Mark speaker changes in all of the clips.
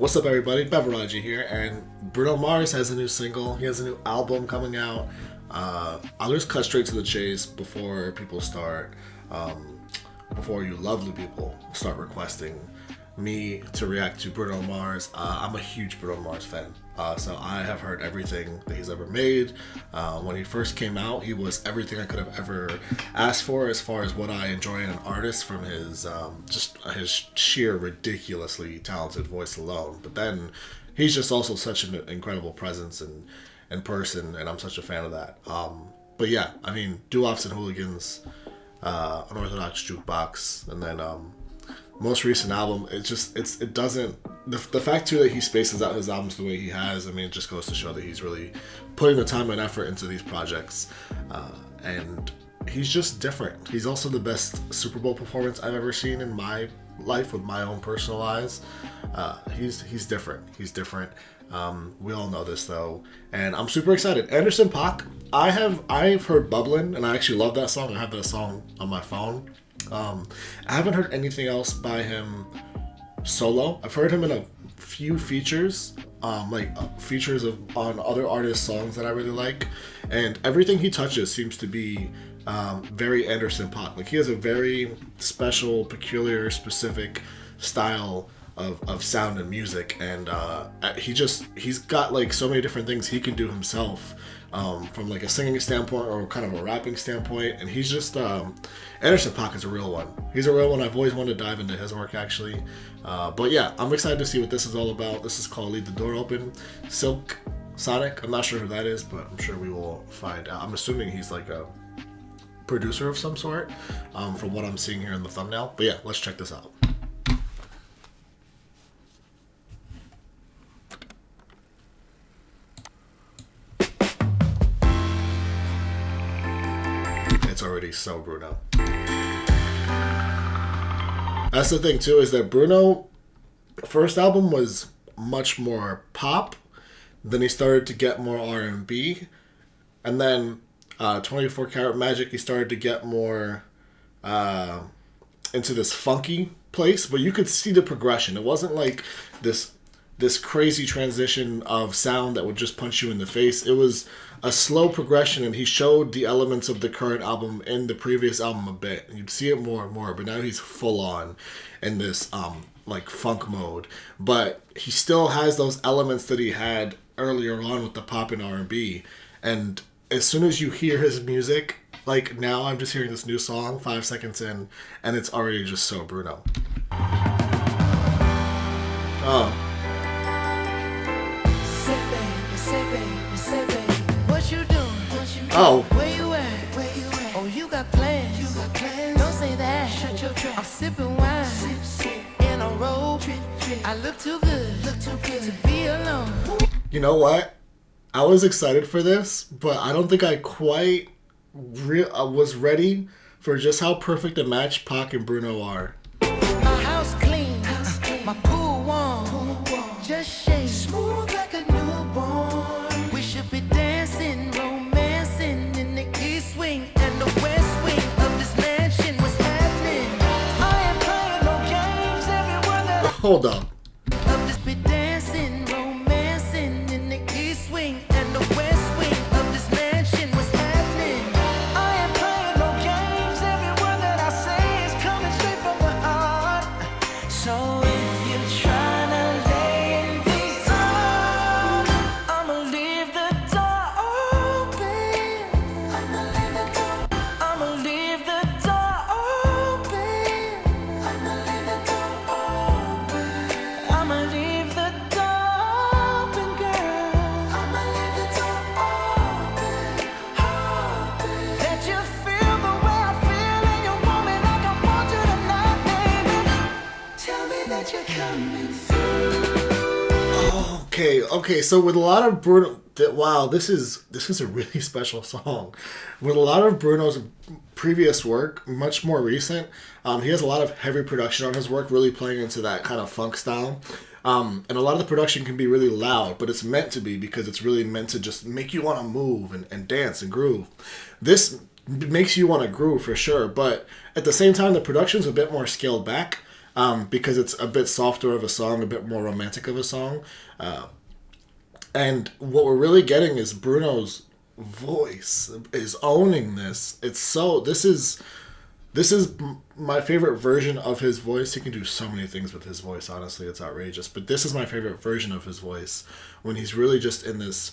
Speaker 1: What's up, everybody? Beverage here, and Bruno Mars has a new single. He has a new album coming out. I'll just cut straight to the chase before people start, before you lovely people start requesting me to react to Bruno Mars. I'm a huge Bruno Mars fan, so I have heard everything that he's ever made. When he first came out, he was everything I could have ever asked for as far as what I enjoy in an artist, from his just his sheer ridiculously talented voice alone. But then he's just also such an incredible presence and in person, and I'm such a fan of that. But yeah, I mean, Doo-Wops and Hooligans, Unorthodox Jukebox, and then most recent album, it doesn't, the fact too that he spaces out his albums the way he has, I mean, it just goes to show that he's really putting the time and effort into these projects, and he's just different. He's also the best Super Bowl performance I've ever seen in my life with my own personal eyes. He's different. We all know this though, and I'm super excited. Anderson .Paak, I've heard Bubbling, and I actually love that song. I have that song on my phone. I haven't heard anything else by him solo. I've heard him in a few features, features on other artists' songs that I really like, and everything he touches seems to be very Anderson .Paak. Like, he has a very special, peculiar, specific style of sound and music, and he's got like so many different things he can do himself, from like a singing standpoint or kind of a rapping standpoint, and he's just Anderson .Paak is a real one. He's a real one. I've always wanted to dive into his work, actually, but yeah, I'm excited to see what this is all about. This is called Leave the Door Open. Silk Sonic, I'm not sure who that is, but I'm sure we will find out. I'm assuming he's like a producer of some sort, from what I'm seeing here in the thumbnail. But yeah, let's check this out. It's already so Bruno. That's the thing too, is that Bruno first album was much more pop, then he started to get more R&B, and then 24 Karat Magic he started to get more into this funky place, but you could see the progression. It wasn't like this crazy transition of sound that would just punch you in the face. It was a slow progression, and he showed the elements of the current album in the previous album a bit. You'd see it more and more, but now he's full on in this like funk mode. But he still has those elements that he had earlier on with the pop and R&B. And as soon as you hear his music, like now I'm just hearing this new song 5 seconds in, and it's already just so Bruno. Oh. Oh.
Speaker 2: Where you at? Oh, you got plans. Don't say that. Shut your trap. I'm sipping wine. In a robe. I look too good to be alone.
Speaker 1: You know what? I was excited for this, but I don't think I quite was ready for just how perfect a match Paak and Bruno are.
Speaker 2: My house clean. My pool warm. Just shake. Smooth like a newborn. We should be dancing, romancing in the east wing and the west wing of this mansion. What's happening? I ain't playing no games. Everyone that
Speaker 1: Hold up.
Speaker 2: of this be dancing, romancing in the east wing and the west wing of this mansion. What's happening? I ain't playing no games. Everyone that I say is coming straight from the heart. So if you're trying to lay in these arms, I'ma leave the door open. I'ma leave the door. I'ma leave the door open. I'ma leave the door open. I'ma leave the door open, girl. I'ma leave the door open. Let you feel the way I feel, and you want me like I want you tonight, baby. Tell me that you're coming through.
Speaker 1: Okay. So with a lot of Bruno, wow, this is a really special song. With a lot of Bruno's previous work, much more recent, he has a lot of heavy production on his work, really playing into that kind of funk style. And a lot of the production can be really loud, but it's meant to be, because it's really meant to just make you want to move and dance and groove. This makes you want to groove for sure, but at the same time, the production's a bit more scaled back. because it's a bit softer of a song, a bit more romantic of a song. And what we're really getting is Bruno's voice is owning this. This is my favorite version of his voice. He can do so many things with his voice, honestly. It's outrageous. But this is my favorite version of his voice, when he's really just in this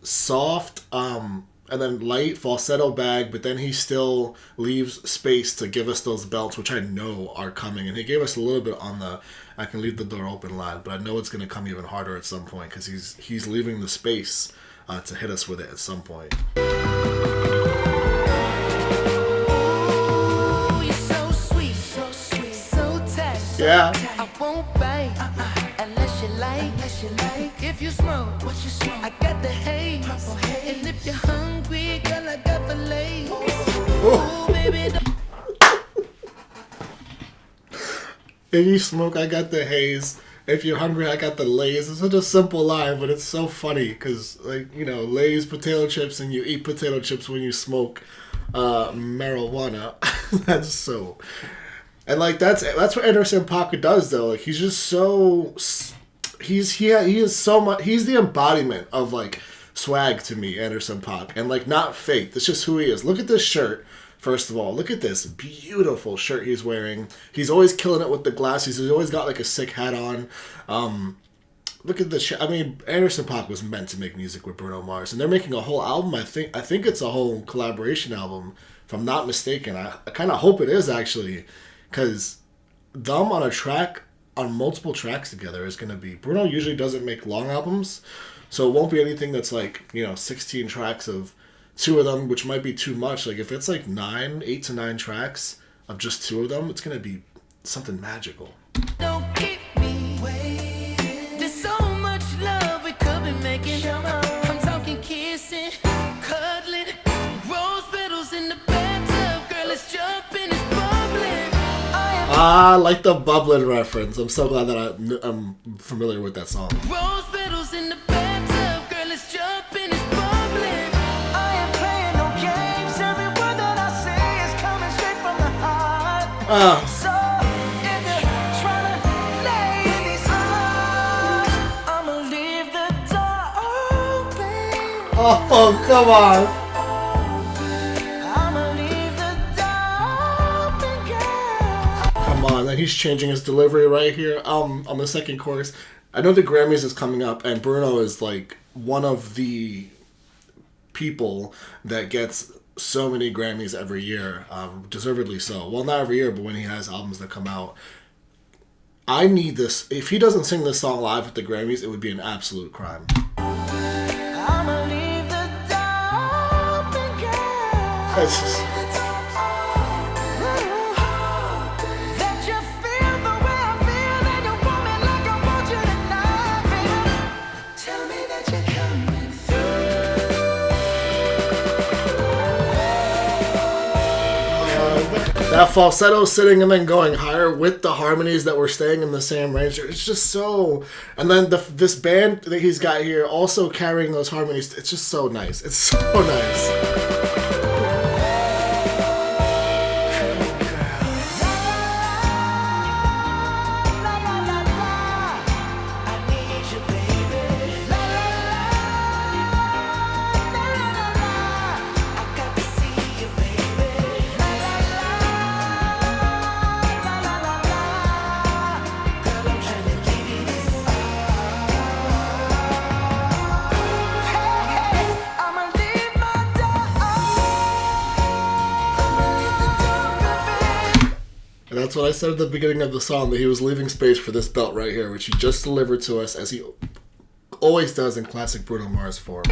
Speaker 1: soft and then light falsetto bag, but then he still leaves space to give us those belts, which I know are coming. And he gave us a little bit on the "I can leave the door open" line, but I know it's going to come even harder at some point, because he's leaving the space to hit us with it at some point. Yeah.
Speaker 2: I won't bite unless you like. If you smoke, what you smoke? I got the haze. And if you're hungry, girl, I got the lace. Ooh, baby.
Speaker 1: If you smoke, I got the haze. If you're hungry, I got the Lays. It's such a simple line, but it's so funny because, like, you know, Lays potato chips, and you eat potato chips when you smoke marijuana. That's so. And like that's what Anderson Paak does, though. Like, he's just so he is so much. He's the embodiment of like swag to me, Anderson Paak, and like not fake. That's just who he is. Look at this shirt. First of all, look at this beautiful shirt he's wearing. He's always killing it with the glasses. He's always got like a sick hat on. Look at this shit. I mean, Anderson Paak was meant to make music with Bruno Mars, and they're making a whole album. I think it's a whole collaboration album, if I'm not mistaken. I kind of hope it is, actually, because them on a track, on multiple tracks together, is going to be... Bruno usually doesn't make long albums, so it won't be anything that's like, 16 tracks of two of them, which might be too much. Like, if it's like 8 to 9 tracks of just two of them, it's going to be something magical.
Speaker 2: Don't keep me waiting. There's so much love we could be making. I'm talking kissing, cuddling, rose petals in the bathtub. Girl, it's jumping, it's bubbling.
Speaker 1: Ah, like the bubbling reference. I'm so glad that I'm familiar with that song.
Speaker 2: Rose petals in the bathtub. Girl, it's jumping, it's bubbling. I am playing no games. Every word that I say is coming straight from the heart. So if you're trying to lay in these arms, I'ma leave the door open.
Speaker 1: Oh, come on.
Speaker 2: I'ma leave the door open, girl.
Speaker 1: Come on. And he's changing his delivery right here on the second chorus. I know the Grammys is coming up, and Bruno is like one of the people that gets so many Grammys every year, deservedly so. Well, not every year, but when he has albums that come out. I need this. If he doesn't sing this song live at the Grammys, it would be an absolute crime.
Speaker 2: I'ma leave the door open, girl.
Speaker 1: It's just...
Speaker 2: That you feel the way I feel, and you want me like I want you tonight, baby. Tell me that you're coming through.
Speaker 1: That falsetto sitting and then going higher with the harmonies that were staying in the same range. It's just so... And then this band that he's got here also carrying those harmonies. It's just so nice. It's so nice. And that's what I said at the beginning of the song, that he was leaving space for this belt right here, which he just delivered to us, as he always does in classic Bruno Mars form.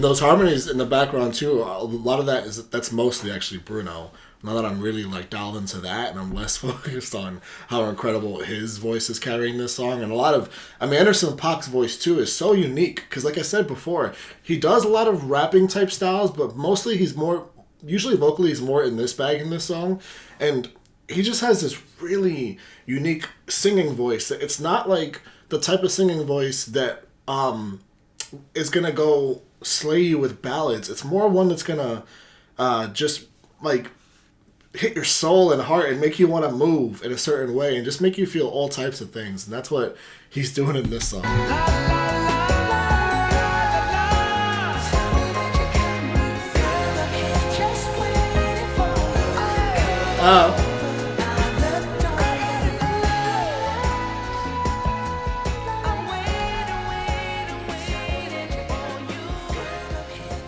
Speaker 1: And those harmonies in the background too, a lot of that's mostly actually Bruno. Now that I'm really like dialed into that, and I'm less focused on how incredible his voice is carrying this song, and a lot of, I mean, Anderson .Paak's voice too is so unique because, like I said before, he does a lot of rapping type styles, but mostly usually vocally he's more in this bag in this song, and he just has this really unique singing voice. It's not like the type of singing voice that is gonna go slay you with ballads. It's more one that's gonna just like hit your soul and heart and make you want to move in a certain way and just make you feel all types of things. And that's what he's doing in this song.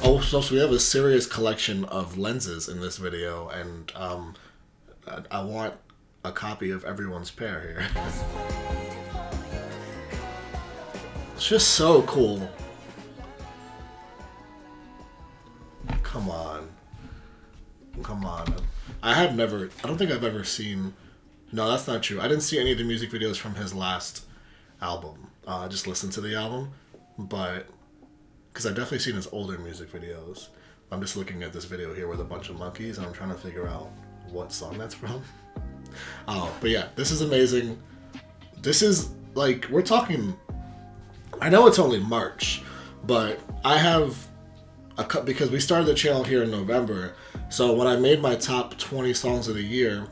Speaker 1: Oh, so we have a serious collection of lenses in this video, and I want a copy of everyone's pair here. It's just so cool. Come on. Come on. I don't think I've ever seen... No, that's not true. I didn't see any of the music videos from his last album. I just listened to the album, but... Because I've definitely seen his older music videos. I'm just looking at this video here with a bunch of monkeys, and I'm trying to figure out what song that's from. But yeah, this is amazing. This is, like, we're talking... I know it's only March, but I have... because we started the channel here in November, so when I made my top 20 songs of the year,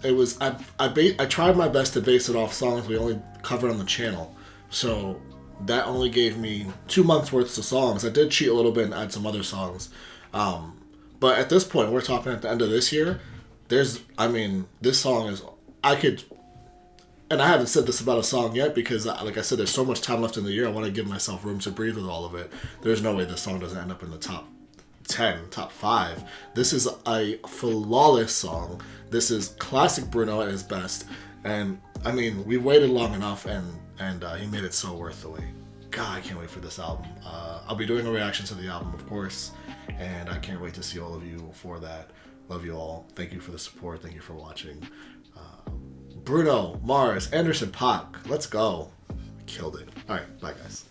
Speaker 1: it was... I tried my best to base it off songs we only covered on the channel. So... that only gave me 2 months worth of songs. I did cheat a little bit and add some other songs. But at this point, we're talking at the end of this year, this song is, and I haven't said this about a song yet because, like I said, there's so much time left in the year. I want to give myself room to breathe with all of it. There's no way this song doesn't end up in the top 10, top 5. This is a flawless song. This is classic Bruno at his best. And, I mean, we waited long enough, and he made it so worth the wait. God, I can't wait for this album. I'll be doing a reaction to the album, of course, and I can't wait to see all of you for that. Love you all. Thank you for the support. Thank you for watching. Bruno, Mars, Anderson .Paak. Let's go. Killed it. All right, bye, guys.